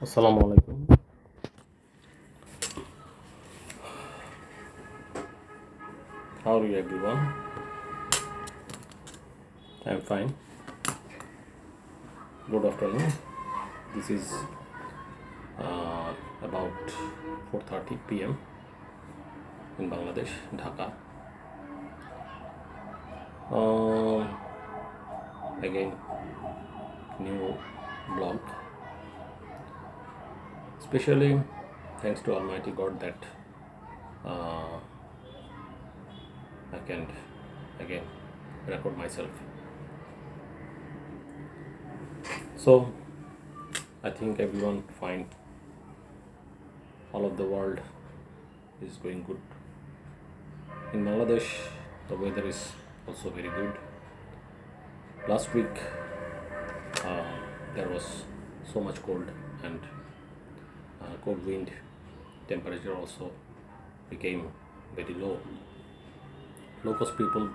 Assalamu alaikum. How are you, everyone? I'm fine. Good afternoon. This is about 4:30 p.m. in Bangladesh, Dhaka. Uh, Again, new blog. Especially thanks to Almighty God that uh, I can again record myself. So I think everyone fine. All of the world is going good. In Bangladesh, the weather is also very good. Last week, uh, there was so much cold and cold wind. Temperature also became very low. Low-cost people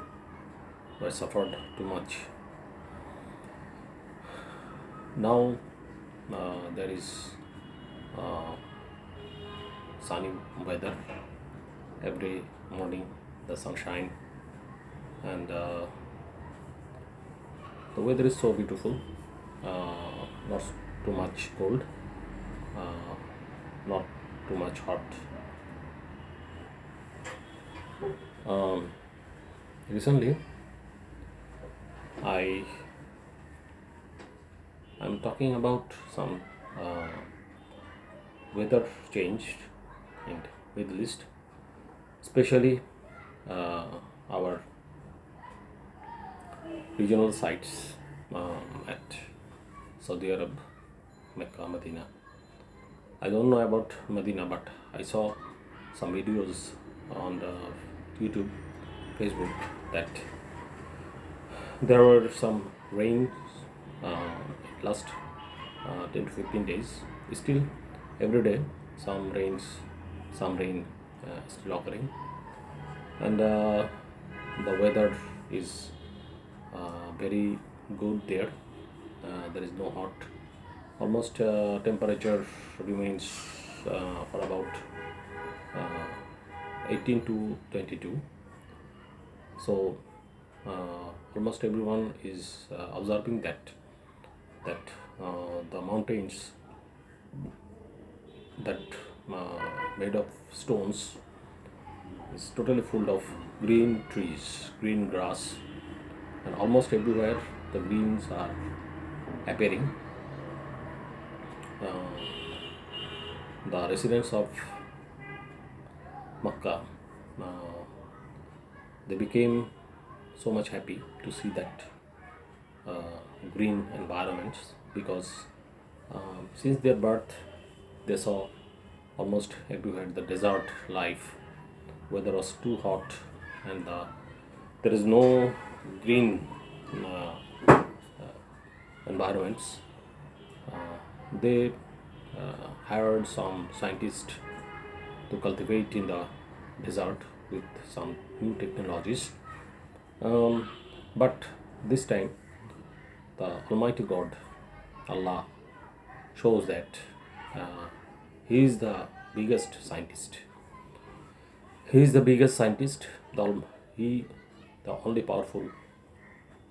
were suffered too much. Now there is uh, sunny weather every morning. The sunshine and the weather is so beautiful. Not too much cold, uh, not too much hot. Recently, I'm talking about some weather change in Middle East, especially our regional sites at Saudi Arab, Mecca, Medina. I don't know about Medina, but I saw some videos on the YouTube, Facebook that there were some rains last 10 to 15 days. Still, every day some rain still occurring, and the weather is very good there. There is no hot. Almost temperature remains for about 18 to 22. So almost everyone is observing that the mountains that made of stones is totally full of green trees, green grass, and almost everywhere the greens are appearing. The residents of Makkah, they became so much happy to see that green environments because since their birth they saw almost everywhere the desert life. Weather was too hot and there is no green environments. They hired some scientists to cultivate in the desert with some new technologies. But this time, the Almighty God, Allah, shows that He is the biggest scientist. He is the biggest scientist. The only powerful,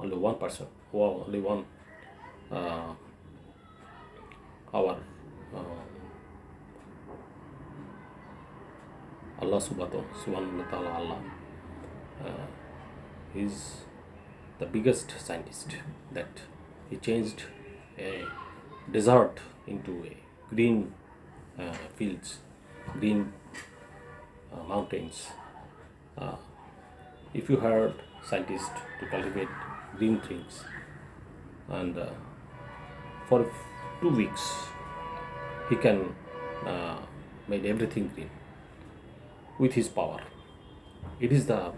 only one person, only one uh, our Allah subhanahu wa ta'ala Allah is the biggest scientist that he changed a desert into a green fields, green mountains. If you hired scientists to cultivate green things and for 2 weeks he can made everything green with his power. It is the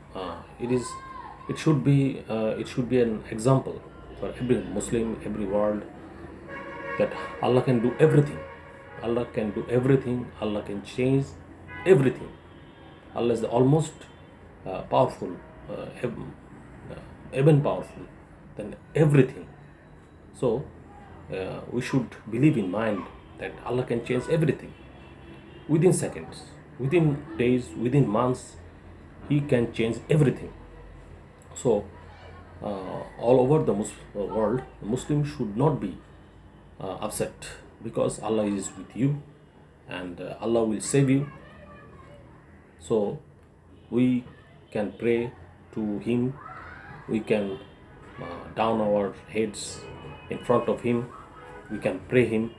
it should be an example for every Muslim, every world, that Allah can do everything. Allah can do everything. Allah can change everything. Allah is the almost powerful, even powerful than everything. So we should believe in mind that Allah can change everything within seconds, within days, within months. He can change everything. So, all over the world, Muslims should not be upset, because Allah is with you, and Allah will save you. So, we can pray to Him, we can down our heads in front of Him, we can pray Him.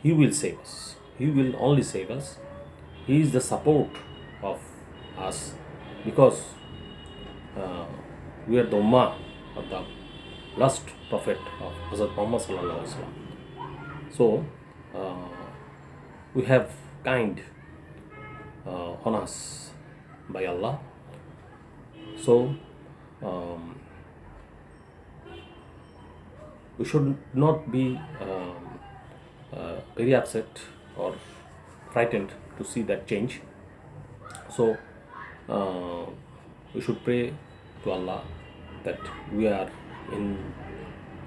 He will save us. He will only save us. He is the support of us, because we are the Ummah of the last Prophet of Hazrat Muhammad Sallallahu Alaihi Wasallam. So we have kind on us by Allah. So we should not be very upset or frightened to see that change. So we should pray to Allah that we are in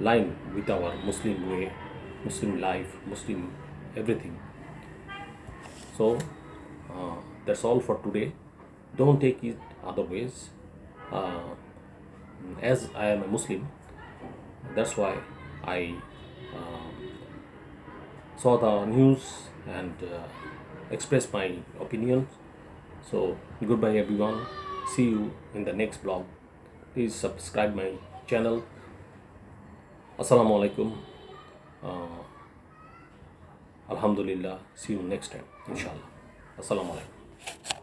line with our Muslim way, Muslim life, Muslim everything. So that's all for today. Don't take it other ways. As I am a Muslim, that's why I saw the news and expressed my opinion. So goodbye everyone. See you in the next blog. Please subscribe my channel. Assalamu alaikum. Alhamdulillah. See you next time, inshallah. Assalamu alaikum.